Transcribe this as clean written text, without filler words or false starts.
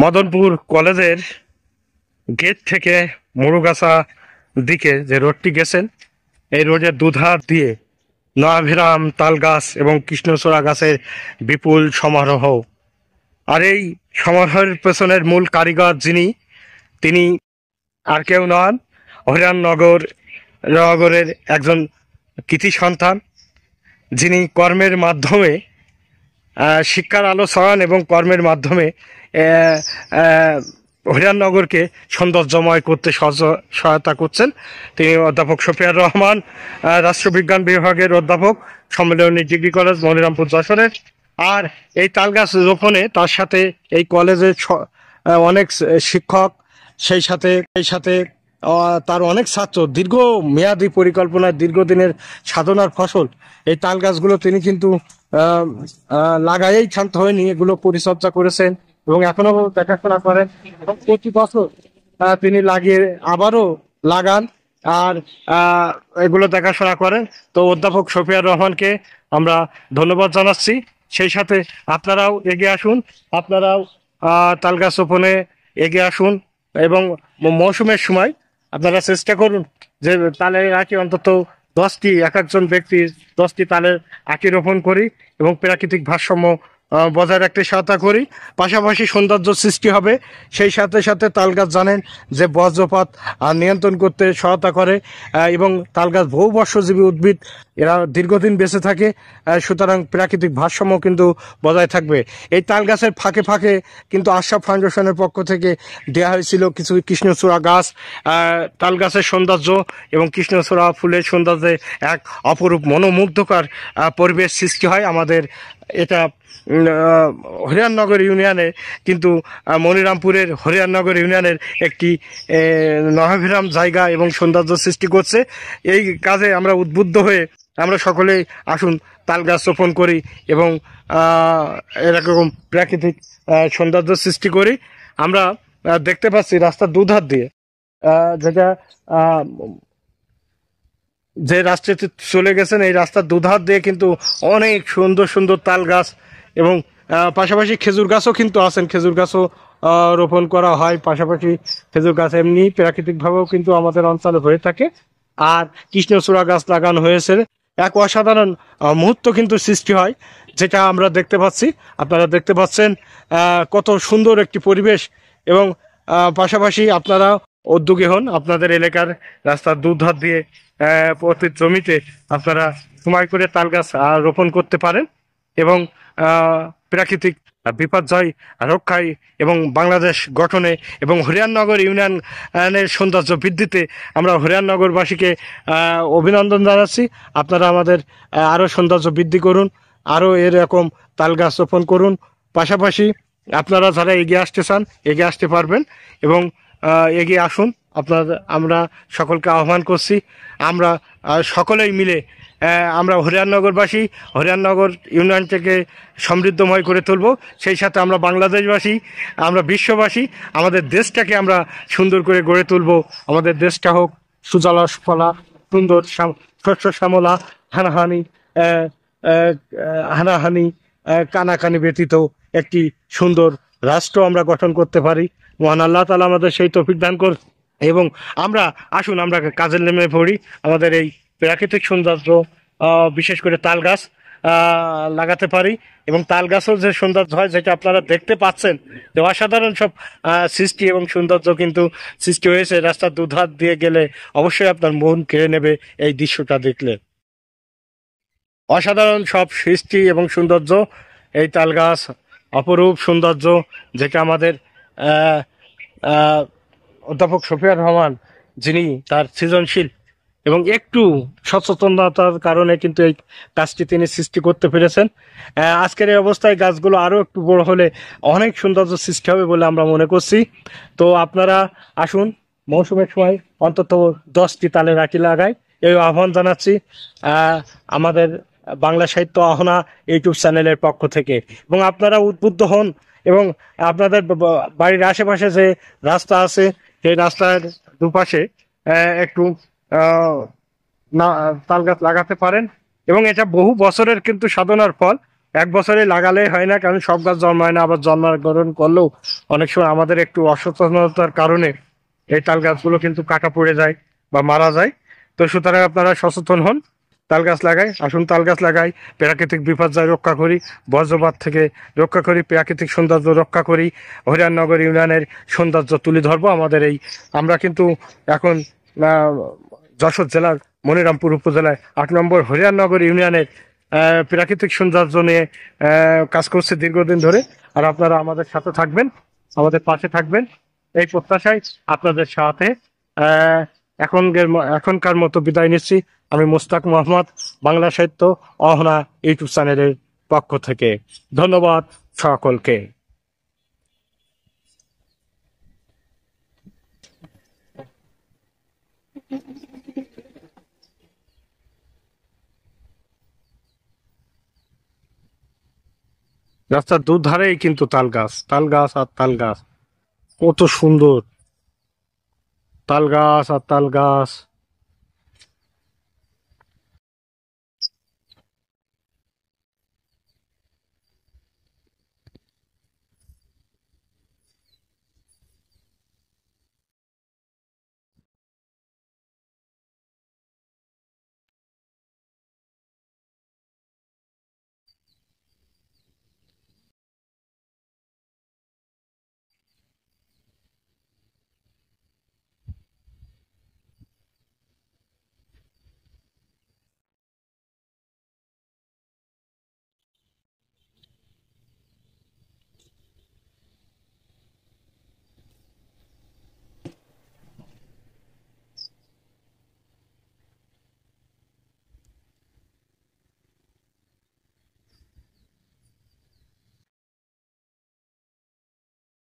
মদনপুর কলেজের গেট থেকে মুরুগাছা দিকে যে রোডটি গেছেন, এই রোডের দুধার দিয়ে নয়াভিরাম তাল গাছ এবং কৃষ্ণচূড়া গাছের বিপুল সমারোহ। আর এই সমারোহের পেছনের মূল কারিগর তিনি আর কেউ নন, হরিরামনগরের একজন কৃতি সন্তান, যিনি কর্মের মাধ্যমে শিক্ষার আলো ছড়ান এবং কর্মের মাধ্যমে হরিরামনগরকে সৌন্দর্যময় করতে সহায়তা করছেন। তিনি অধ্যাপক শফিয়ার রহমান, রাষ্ট্রবিজ্ঞান বিভাগের অধ্যাপক, সম্মিলনী ডিগ্রি কলেজ মনিরামপুর যশোরের। আর এই তালগাছ রোপণে তার সাথে এই কলেজের অনেক শিক্ষক, সেই সাথে তার অনেক ছাত্র, দীর্ঘ মেয়াদী পরিকল্পনায় দীর্ঘদিনের সাধনার ফসল এই তাল গাছগুলো তিনি কিন্তু লাগাইয়েই ক্ষান্ত হয়নি, এগুলো পরিচর্যা করেছেন এবং এখনো দেখাশোনা করেন এবং প্রতি বছর তিনি লাগিয়ে আবারও লাগান আর এগুলো দেখাশোনা করেন। তো অধ্যাপক শফিয়ার রহমানকে আমরা ধন্যবাদ জানাচ্ছি। সেই সাথে আপনারাও এগিয়ে আসুন, আপনারাও তাল গাছ রোপণে এগিয়ে আসুন এবং মৌসুমের সময় আপনারা চেষ্টা করুন যে তালের আঁকি অন্তত 10টি, এক একজন ব্যক্তি 10টি তালের আঁকি রোপণ করি এবং প্রাকৃতিক ভারসাম্য বজায় রাখতে সহায়তা করি, পাশাপাশি সৌন্দর্য সৃষ্টি হবে। সেই সাথে তাল গাছ জানেন যে বজ্রপাত নিয়ন্ত্রণ করতে সহায়তা করে এবং তাল গাছ বহু বর্ষজীবী উদ্ভিদ, এরা দীর্ঘদিন বেঁচে থাকে, সুতরাং প্রাকৃতিক ভারসাম্য কিন্তু বজায় থাকবে। এই তাল গাছের ফাঁকে ফাঁকে কিন্তু আশরাফ ফাউন্ডেশনের পক্ষ থেকে দেওয়া হয়েছিল কিছু কৃষ্ণচূড়া গাছ। তাল গাছের সৌন্দর্য এবং কৃষ্ণচূড়া ফুলের সৌন্দর্যে এক অপরূপ মনোমুগ্ধকর পরিবেশ সৃষ্টি হয়। আমাদের এটা হরিরামনগর ইউনিয়নে কিন্তু মনিরামপুরের হরিরামনগর ইউনিয়নের একটি নয়াভিরাম জায়গা এবং সৌন্দর্য সৃষ্টি করছে। এই কাজে আমরা উদ্বুদ্ধ হয়ে আমরা সকলেই আসুন তাল গাছ রোপণ করি এবং এরকম প্রাকৃতিক সৌন্দর্য সৃষ্টি করি। আমরা দেখতে পাচ্ছি রাস্তার দুধার দিয়ে যে রাস্তাটি চলে গেছেন, এই রাস্তার দুধার দিয়ে কিন্তু অনেক সুন্দর সুন্দর তাল গাছ এবং পাশাপাশি খেজুর গাছও কিন্তু আছেন, খেজুর গাছও রোপণ করা হয়। পাশাপাশি খেজুর গাছ এমনি প্রাকৃতিকভাবেও কিন্তু আমাদের অঞ্চলে হয়ে থাকে। আর কৃষ্ণচূড়া গাছ লাগানো হয়েছে, এক অসাধারণ মুহূর্ত কিন্তু সৃষ্টি হয়, যেটা আমরা দেখতে পাচ্ছি। আপনারা দেখতে পাচ্ছেন কত সুন্দর একটি পরিবেশ এবং পাশাপাশি আপনারা উদ্যোগী হন, আপনাদের এলাকার রাস্তার দুধার দিয়ে প্রতি জমিতে আপনারা সময় করে তাল গাছ রোপণ করতে পারেন এবং প্রাকৃতিক বিপর্যয় রক্ষায় এবং বাংলাদেশ গঠনে এবং হরিরামনগর ইউনিয়নের সৌন্দর্য বৃদ্ধিতে আমরা হরিরামনগরবাসীকে অভিনন্দন জানাচ্ছি। আপনারা আমাদের আরও সৌন্দর্য বৃদ্ধি করুন, আরও এরকম তাল গাছ রোপণ করুন। পাশাপাশি আপনারা যারা এগিয়ে আসতে চান এগিয়ে আসতে পারবেন এবং এগিয়ে আসুন। আমরা সকলকে আহ্বান করছি, আমরা সকলেই মিলে আমরা হরিরামনগরবাসী, হরিরামনগর ইউনিয়ন থেকে সমৃদ্ধময় করে তুলব। সেই সাথে আমরা বাংলাদেশবাসী, আমরা বিশ্ববাসী, আমাদের দেশটাকে আমরা সুন্দর করে গড়ে তুলব। আমাদের দেশটা হোক সুজলা সুফলা, সুন্দর শস্য শ্যামলা, হানাহানি কানাকানি ব্যতীত একটি সুন্দর রাষ্ট্র আমরা গঠন করতে পারি। মহান আল্লাহ তাআলা আমাদের সেই তৌফিক দান করুন এবং আমরা আসুন আমরা কাজে নেমে পড়ি। আমাদের এই প্রাকৃতিক সৌন্দর্য বিশেষ করে তাল গাছ লাগাতে পারি এবং তাল গাছও যে সৌন্দর্য হয় যেটা আপনারা দেখতে পাচ্ছেন, যে অসাধারণ সব সৃষ্টি এবং সৌন্দর্য কিন্তু সৃষ্টি হয়েছে। রাস্তার দুধার দিয়ে গেলে অবশ্যই আপনার মন কেড়ে নেবে এই দৃশ্যটা দেখলে। অসাধারণ সব সৃষ্টি এবং সৌন্দর্য, এই তাল গাছ অপরূপ সৌন্দর্য, যেটা আমাদের অধ্যাপক শফিয়ার রহমান, যিনি তার সৃজনশীল এবং একটু সচেতনতার কারণে কিন্তু এই কাজটি তিনি সৃষ্টি করতে পেরেছেন। আজকের এই অবস্থায় গাছগুলো আরও একটু বড় হলে অনেক সৌন্দর্য সৃষ্টি হবে বলে আমরা মনে করছি। তো আপনারা আসুন মৌসুমের সময় অন্তত 10টি তালের আঁকি লাগাই, এই আহ্বান জানাচ্ছি আমাদের বাংলা সাহিত্য আহনা ইউটিউব চ্যানেলের পক্ষ থেকে। এবং আপনারা উদ্বুদ্ধ হন এবং আপনাদের বাড়ির আশেপাশে যে রাস্তা আছে সেই রাস্তার দুপাশে একটু তাল গাছ লাগাতে পারেন এবং এটা বহু বছরের কিন্তু সাধনার ফল। এক বছরে লাগালে হয় না, কারণ সব গাছ জন্মায় না, আবার জন্মগ্রহণ করলেও অনেক সময় আমাদের একটু অসচেতনতার কারণে এই তাল গাছগুলো কিন্তু কাটা পড়ে যায় বা মারা যায়। তো সুতরাং আপনারা সচেতন হন, তাল গাছ লাগাই, আসুন তাল গাছ লাগাই, প্রাকৃতিক বিপর্যয় রক্ষা করি, বজ্রপাত থেকে রক্ষা করি, প্রাকৃতিক সৌন্দর্য রক্ষা করি, হরিয়ারনগর ইউনিয়নের সৌন্দর্য তুলে ধরবো। আমাদের এই আমরা কিন্তু এখন যশোর জেলার মনিরামপুর উপজেলায় 8 নম্বর হরিয়ারনগর ইউনিয়নের প্রাকৃতিক সৌন্দর্য নিয়ে কাজ করছে দীর্ঘদিন ধরে। আর আপনারা আমাদের সাথে থাকবেন, আমাদের পাশে থাকবেন, এই প্রত্যাশায় আপনাদের সাথে আহ, এখনকার মতো বিদায় নিচ্ছি। আমি মুস্তাক মোহাম্মদ, বাংলা সাহিত্য অহনা ইউটিউব চ্যানেলের পক্ষ থেকে। ধন্যবাদ সকলকে। রাস্তার দুধারেই কিন্তু তাল গাছ, তাল গাছ আর তাল গাছ, কত সুন্দর তাল গাছ আর তাল গাছ।